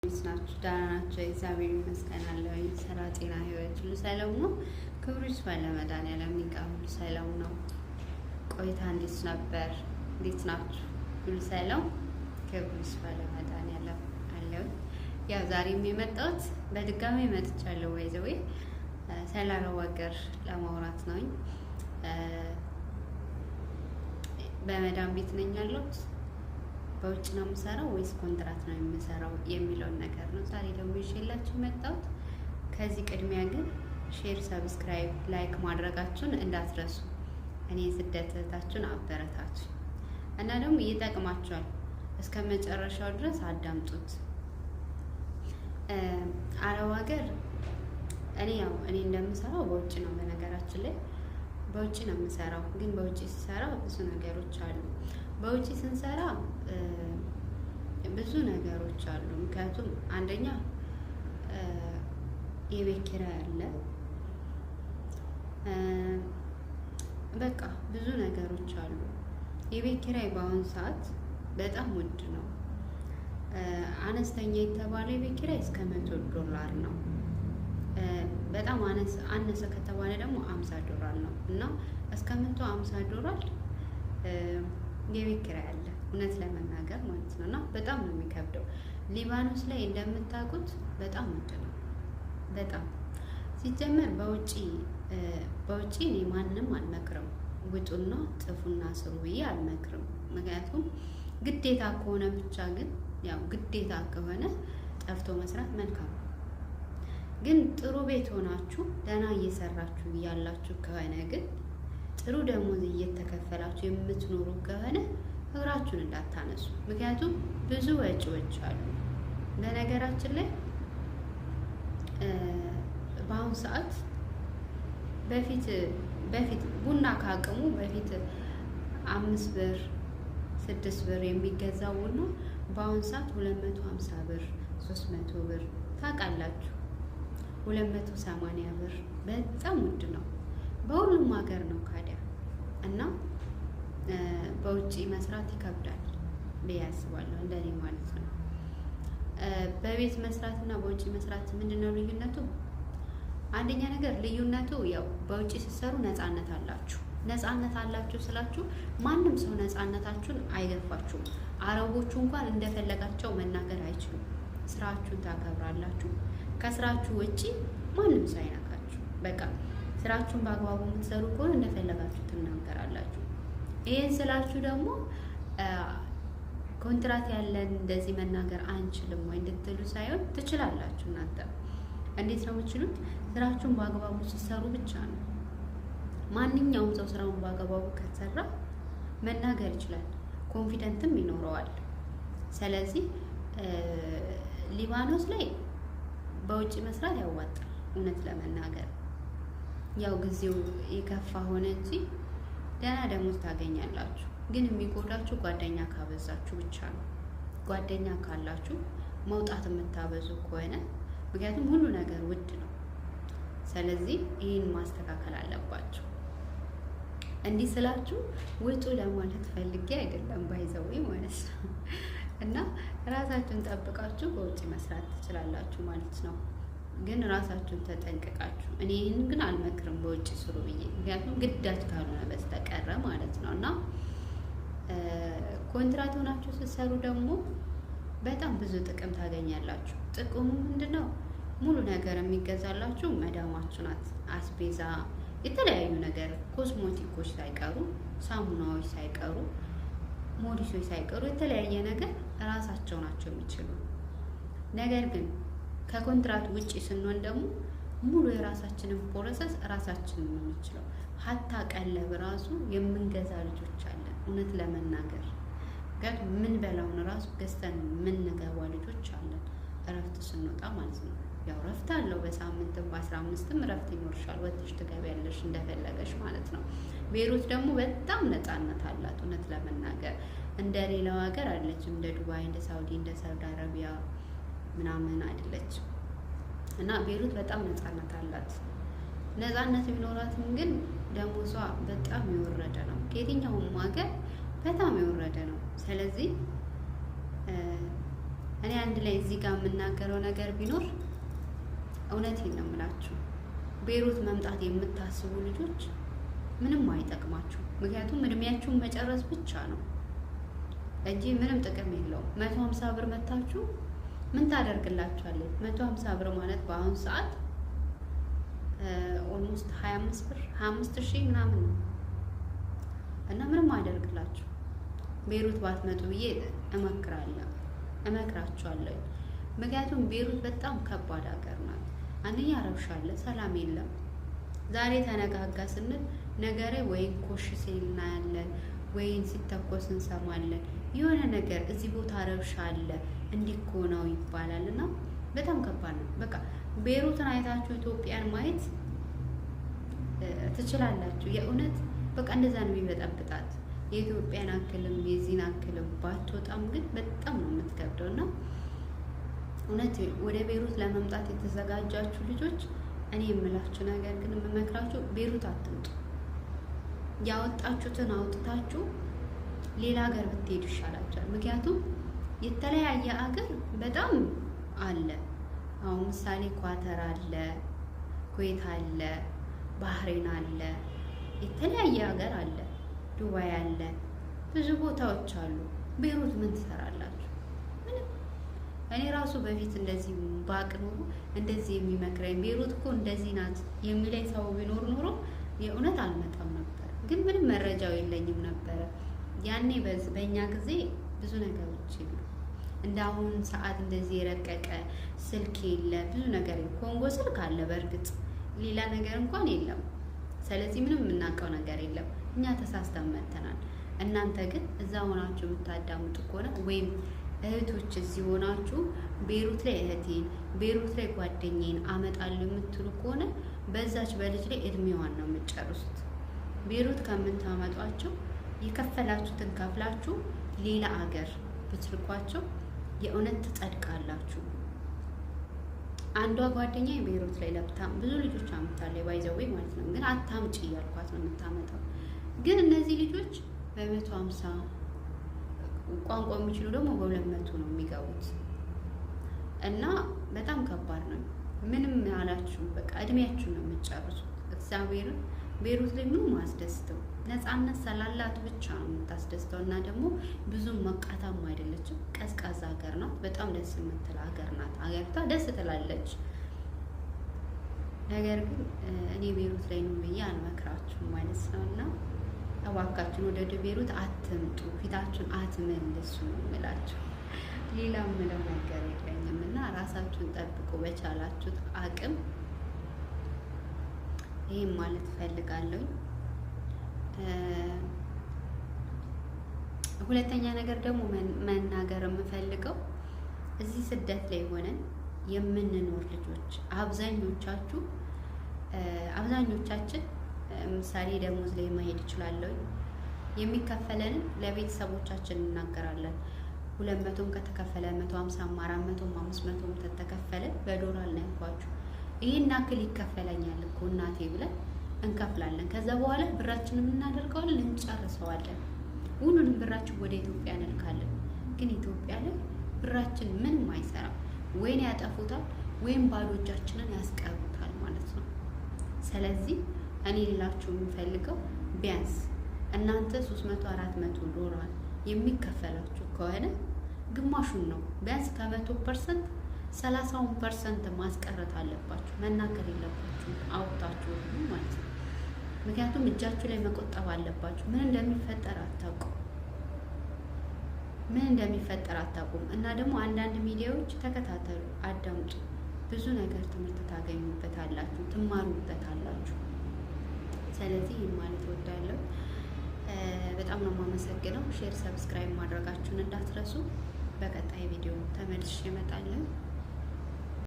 ናችሁ ደህና ናቸው። እግዚአብሔር ይመስገን አለኝ። ስራ፣ ጤና፣ ህይወት ሁሉ ሰላም ነው። ክብሩ ይስፋ ለመድኃኒዓለም ሁሉ ሰላም ነው። ቆይታ እንዴት ነበር? እንዴት ናችሁ? ሁሉ ሰላም? ክብሩ ይስፋ ለመድኃኒዓለም አለኝ። ያው ዛሬም የመጣሁት በድጋሚ መጥቻለሁ። ወይዘዌ ስለ አረብ ሀገር ለማውራት ነው። በመዳም ቤት ነኝ ያለሁት። በውጭ ነው የምሰራው ወይስ ኮንትራት ነው የምሰራው የሚለውን ነገር ነው ዛሬ ደግሞ ይዤላችሁ መጣሁት። ከዚህ ቅድሚያ ግን ሼር፣ ሰብስክራይብ፣ ላይክ ማድረጋችሁን እንዳትረሱ። እኔ ስደት እህታችሁን አበረታችሁ እና ደግሞ ይጠቅማችኋል። እስከ መጨረሻው ድረስ አዳምጡት። አረብ ሀገር እኔ እንደምሰራው በውጭ ነው። በነገራችን ላይ በውጭ ነው የምሰራው። ግን በውጭ ሲሰራ ብዙ ነገሮች አሉ። በውጭ ስንሰራ ብዙ ነገሮች አሉ። ምክንያቱም አንደኛ የቤት ኪራይ አለ። በቃ ብዙ ነገሮች አሉ። የቤት ኪራይ በአሁኑ ሰዓት በጣም ውድ ነው። አነስተኛ የተባለ የቤት ኪራይ እስከ $100 ነው። በጣም አነሰ ከተባለ ደግሞ $50 ነው እና እስከ $150 የቤት ኪራይ አለ። እውነት ለመናገር ማለት ነው እና በጣም ነው የሚከብደው። ሊባኖስ ላይ እንደምታውቁት በጣም ውድ ነው። በጣም ሲጀመር በውጪ እኔ ማንም አልመክርም። ውጡና ጥፉና ስሩ ብዬ አልመክርም። ምክንያቱም ግዴታ ከሆነ ብቻ ግን ያው ግዴታ ከሆነ ጠፍቶ መስራት መልካም ነው። ግን ጥሩ ቤት ሆናችሁ ደህና እየሰራችሁ እያላችሁ ከሆነ ግን ጥሩ ደሞዝ እየተከፈላችሁ የምትኖሩ ከሆነ እግራችሁን እንዳታነሱ። ምክንያቱም ብዙ ወጪዎች አሉ። በነገራችን ላይ በአሁኑ ሰዓት በፊት ቡና ካቅሙ በፊት 5 ብር 6 ብር የሚገዛው ቡና በአሁኑ ሰዓት 250 ብር 300 ብር ታውቃላችሁ። 280 ብር በጣም ውድ ነው። በሁሉም ሀገር ነው ካዲያ እና በውጪ መስራት ይከብዳል ብዬ አስባለሁ፣ እንደኔ ማለት ነው። በቤት መስራት እና በውጪ መስራት ምንድነው ልዩነቱ? አንደኛ ነገር ልዩነቱ ያው በውጪ ስትሰሩ ነፃነት አላችሁ። ነፃነት አላችሁ ስላችሁ ማንም ሰው ነፃነታችሁን አይገፋችሁም። አረቦቹ እንኳን እንደፈለጋቸው መናገር አይችሉም። ስራችሁን ታከብራላችሁ። ከስራችሁ ውጪ ማንም ሰው አይነካችሁ። በቃ ስራችሁን በአግባቡ የምትሰሩ ከሆነ እንደፈለጋችሁ ትናገራላችሁ። ይሄን ስላችሁ ደግሞ ኮንትራት ያለን እንደዚህ መናገር አንችልም ወይ እንድትሉ ሳይሆን ትችላላችሁ። እናንተ እንዴት ነው የምትችሉት? ስራችሁን በአግባቡ ስትሰሩ ብቻ ነው። ማንኛውም ሰው ስራውን በአግባቡ ከተሰራ መናገር ይችላል፣ ኮንፊደንትም ይኖረዋል። ስለዚህ ሊባኖስ ላይ በውጭ መስራት ያዋጣል እውነት ለመናገር ያው ጊዜው የከፋ ሆነ እንጂ ደህና ደሞዝ ታገኛላችሁ። ግን የሚጎዳችሁ ጓደኛ ካበዛችሁ ብቻ ነው። ጓደኛ ካላችሁ መውጣት የምታበዙ ከሆነ ምክንያቱም ሁሉ ነገር ውድ ነው። ስለዚህ ይህን ማስተካከል አለባችሁ። እንዲህ ስላችሁ ውጡ ለማለት ፈልጌ አይደለም፣ ባይዘው ማለት ነው። እና ራሳችሁን ጠብቃችሁ በውጭ መስራት ትችላላችሁ ማለት ነው። ግን ራሳችሁን ተጠንቅቃችሁ። እኔ ይህን ግን አልመክርም በውጭ ስሩ ብዬ፣ ምክንያቱም ግዳጅ ካልሆነ በስተቀረ ማለት ነው። እና ኮንትራት ሆናችሁ ስትሰሩ ደግሞ በጣም ብዙ ጥቅም ታገኛላችሁ። ጥቅሙ ምንድነው? ሙሉ ነገር የሚገዛላችሁ መዳማችሁ ናት። አስቤዛ፣ የተለያዩ ነገር ኮስሞቲኮች ሳይቀሩ፣ ሳሙናዎች ሳይቀሩ፣ ሞዲሶች ሳይቀሩ የተለያየ ነገር ራሳቸው ናቸው የሚችሉ። ነገር ግን ከኮንትራት ውጪ ስንሆን ደግሞ ሙሉ የራሳችንን ፕሮሰስ ራሳችንን ነው የምንችለው። ሀታ ቀለብ ራሱ የምንገዛ ልጆች አለን እውነት ለመናገር ግን ምን በላውን ራሱ ገዝተን የምንገባ ልጆች አለን። እረፍት ስንወጣ ማለት ነው። ያው እረፍት አለው በሳምንትም በ15ም እረፍት ይኖርሻል። ወጥተሽ ትገቢያለሽ እንደፈለገሽ ማለት ነው። ቤሩት ደግሞ በጣም ነፃነት አላት እውነት ለመናገር እንደ ሌላው ሀገር አይደለችም። እንደ ዱባይ፣ እንደ ሳውዲ፣ እንደ ሳውዲ አረቢያ ምናምን አይደለችም። እና ቤሩት በጣም ነፃነት አላት። ነፃነት ቢኖራትም ግን ደሞዟ በጣም የወረደ ነው። ከየትኛውም ሀገር በጣም የወረደ ነው። ስለዚህ እኔ አንድ ላይ እዚህ ጋር የምናገረው ነገር ቢኖር እውነቴን ነው የምላችሁ፣ ቤይሩት መምጣት የምታስቡ ልጆች ምንም አይጠቅማችሁ። ምክንያቱም እድሜያችሁን መጨረስ ብቻ ነው እንጂ ምንም ጥቅም የለውም። 150 ብር መታችሁ ምን ታደርግላችኋለች? 150 ብር ማለት በአሁኑ ሰዓት ኦልሞስት 25 ብር 25,000 ምናምን ነው እና ምንም አያደርግላችሁ። ቤይሩት ባትመጡ ብዬ እመክራችኋለሁ። ምክንያቱም ቤይሩት በጣም ከባድ ሀገር ናት። አንደኛ ረብሻ አለ፣ ሰላም የለም። ዛሬ ተነጋጋ ስንል ነገሬ ወይን ኮሽ ሲል እናያለን፣ ወይን ሲተኮስ እንሰማለን። የሆነ ነገር እዚህ ቦታ ረብሻ አለ እንዲህ እኮ ነው ይባላል እና በጣም ከባድ ነው። በቃ ቤይሩትን አይታችሁ ኢትዮጵያን ማየት ትችላላችሁ። የእውነት በቃ እንደዛ ነው የሚበጠብጣት። የኢትዮጵያን አክልም የዚህን አክልም ባትወጣም ግን በጣም ነው የምትከብደው እና እውነት ወደ ቤይሩት ለመምጣት የተዘጋጃችሁ ልጆች እኔ የምላችሁ ነገር ግን የምመክራችሁ ቤይሩት አትምጡ። ያወጣችሁትን አውጥታችሁ ሌላ ሀገር ብትሄዱ ይሻላችኋል። ምክንያቱም የተለያየ ሀገር በጣም አለ። አሁን ምሳሌ ኳተር አለ፣ ኩዌት አለ፣ ባህሬን አለ፣ የተለያየ ሀገር አለ፣ ዱባይ አለ፣ ብዙ ቦታዎች አሉ። ቤይሩት ምን ትሰራላችሁ? ምንም። እኔ ራሱ በፊት እንደዚህ ባቅ ኖሮ እንደዚህ የሚመክረኝ ቤይሩት እኮ እንደዚህ ናት የሚለኝ ሰው ቢኖር ኖሮ የእውነት አልመጣም ነበር። ግን ምንም መረጃው የለኝም ነበረ። ያኔ በእኛ ጊዜ ብዙ ነገሮች የሉ። እንደ አሁን ሰዓት እንደዚህ የረቀቀ ስልክ የለ፣ ብዙ ነገር ኮንጎ ስልክ አለ በእርግጥ ሌላ ነገር እንኳን የለም። ስለዚህ ምንም የምናውቀው ነገር የለም። እኛ ተሳስተን መተናል። እናንተ ግን እዛ ሆናችሁ የምታዳምጡ ከሆነ ወይም እህቶች እዚህ ሆናችሁ ቤይሩት ላይ እህቴን ቤይሩት ላይ ጓደኛዬን አመጣለሁ የምትሉ ከሆነ በዛች በልጅ ላይ እድሜዋን ነው የምትጨርሱት። ቤይሩት ከምታመጧቸው የከፈላችሁትን ከፍላችሁ ሌላ አገር ብትልኳቸው የእውነት ትጸድቃላችሁ። አንዷ ጓደኛ ቤይሩት ላይ ለብታም ብዙ ልጆች አምጥታለች፣ ባይዘዌ ማለት ነው። ግን አታምጪ እያልኳት ነው የምታመጣው። ግን እነዚህ ልጆች በ150 ቋንቋ የሚችሉ ደግሞ በ200 ነው የሚገቡት እና በጣም ከባድ ነው። ምንም ያላችሁ በቃ እድሜያችሁን ነው የምትጨርሱት። እግዚአብሔርን ቤይሩት ላይ ምንም አያስደስተው፣ ነፃነት ስላላት ብቻ ነው የምታስደስተው። እና ደግሞ ብዙም ሞቃታም አይደለችም፣ ቀዝቃዛ ሀገር ናት። በጣም ደስ የምትል ሀገር ናት። ሀገርቷ ደስ ትላለች። ነገር ግን እኔ ቤይሩት ላይ ነው ብዬ አልመክራችሁም ማለት ነው። እና እባካችሁን ወደ ቤይሩት አትምጡ፣ ፊታችሁን አትመልሱ እምላችሁ። ሌላ ምለው ነገር የለኝም። እና ራሳችሁን ጠብቁ በቻላችሁት አቅም። ይህም ማለት እፈልጋለሁ። ሁለተኛ ነገር ደግሞ መናገር የምፈልገው እዚህ ስደት ላይ ሆነን የምንኖር ልጆች አብዛኞቻችን ምሳሌ ደሞዝ ላይ መሄድ እችላለሁ። የሚከፈለንን ለቤተሰቦቻችን እናገራለን። 200ም ከተከፈለ 150ም 400ም 500ም ከተከፈለ በዶላር ነው ያልኳችሁ። ይሄን አክል ይከፈለኛል እኮ እናቴ ብለን እንከፍላለን። ከዛ በኋላ ብራችንን እናደርገዋለን፣ እንጨርሰዋለን። ሁሉንም ብራችን ወደ ኢትዮጵያ እንልካለን። ግን ኢትዮጵያ ላይ ብራችን ምንም አይሰራም። ወይን ያጠፉታል ወይም ባዶ እጃችንን ያስቀሩታል ማለት ነው። ስለዚህ እኔ ሌላችሁ የምፈልገው ቢያንስ እናንተ 300-400 ዶላር የሚከፈላችሁ ከሆነ ግማሹን ነው ቢያንስ ከ100% 30% ማስቀረት አለባችሁ። መናገር የለባችሁ አውጥታችሁ ማለት ነው። ምክንያቱም እጃችሁ ላይ መቆጠብ አለባችሁ። ምን እንደሚፈጠር አታውቁም። እና ደግሞ አንዳንድ ሚዲያዎች ተከታተሉ፣ አዳምጡ። ብዙ ነገር ትምህርት ታገኙበታላችሁ፣ ትማሩበታላችሁ። ስለዚህ ይህን ማለት እወዳለሁ። በጣም ነው የማመሰግነው። ሼር፣ ሰብስክራይብ ማድረጋችሁን እንዳትረሱ። በቀጣይ ቪዲዮ ተመልሼ እመጣለሁ።